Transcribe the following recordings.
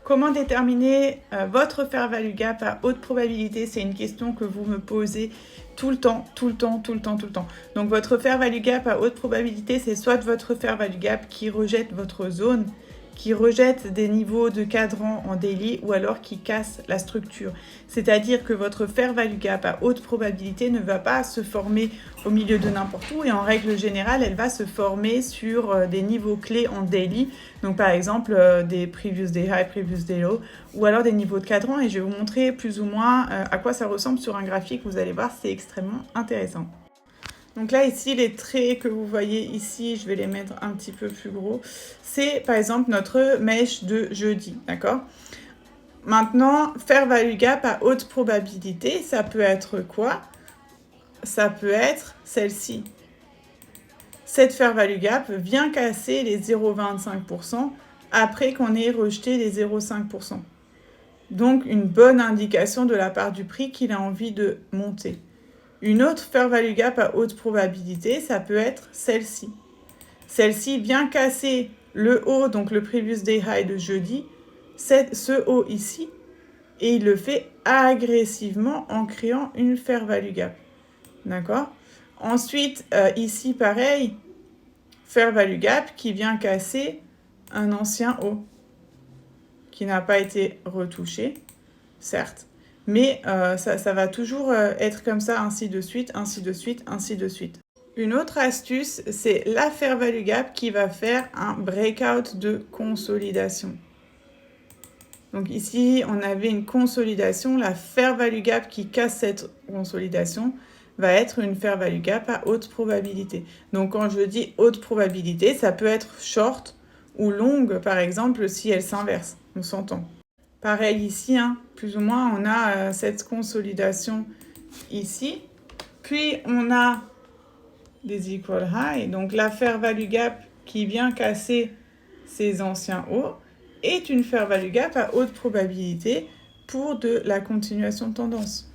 Comment déterminer votre fair value gap à haute probabilité? C'est une question que vous me posez tout le temps. Donc votre fair value gap à haute probabilité, c'est soit votre fair value gap qui rejette votre zone, qui rejette des niveaux de cadran en daily ou alors qui casse la structure. C'est-à-dire que votre fair value gap à haute probabilité ne va pas se former au milieu de n'importe où et en règle générale, elle va se former sur des niveaux clés en daily. Donc par exemple des previous day high, previous day low ou alors des niveaux de cadran et je vais vous montrer plus ou moins à quoi ça ressemble sur un graphique. Vous allez voir, c'est extrêmement intéressant. Donc là, ici, les traits que vous voyez ici, je vais les mettre un petit peu plus gros. C'est, par exemple, notre mèche de jeudi, d'accord? Maintenant, fair value gap à haute probabilité, ça peut être quoi? Ça peut être celle-ci. Cette fair value gap vient casser les 0,25% après qu'on ait rejeté les 0,5%. Donc, une bonne indication de la part du prix qu'il a envie de monter. Une autre fair value gap à haute probabilité, ça peut être celle-ci. Celle-ci vient casser le haut, donc le previous day high de jeudi, ce haut ici, et il le fait agressivement en créant une fair value gap. D'accord? Ensuite, ici, pareil, fair value gap qui vient casser un ancien haut qui n'a pas été retouché, certes. Mais ça va toujours être comme ça, ainsi de suite, ainsi de suite, ainsi de suite. Une autre astuce, c'est la fair value gap qui va faire un breakout de consolidation. Donc ici, on avait une consolidation. La fair value gap qui casse cette consolidation va être une fair value gap à haute probabilité. Donc quand je dis haute probabilité, ça peut être short ou longue, par exemple, si elle s'inverse. On s'entend. Pareil ici, hein, plus ou moins, on a cette consolidation ici. Puis, on a des equal high. Donc, la fair value gap qui vient casser ces anciens hauts est une fair value gap à haute probabilité pour de la continuation de tendance.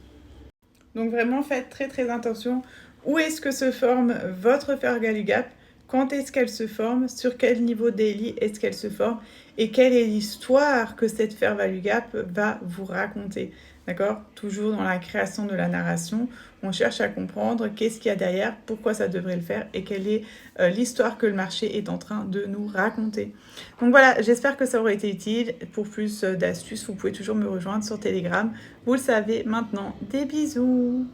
Donc, vraiment, faites très attention. Où est-ce que se forme votre fair value gap? Quand est-ce qu'elle se forme? Sur quel niveau daily est-ce qu'elle se forme? Et quelle est l'histoire que cette fair value gap va vous raconter? D'accord? Toujours dans la création de la narration, on cherche à comprendre qu'est-ce qu'il y a derrière, pourquoi ça devrait le faire et quelle est l'histoire que le marché est en train de nous raconter. Donc voilà, j'espère que ça aurait été utile. Pour plus d'astuces, vous pouvez toujours me rejoindre sur Telegram. Vous le savez maintenant. Des bisous!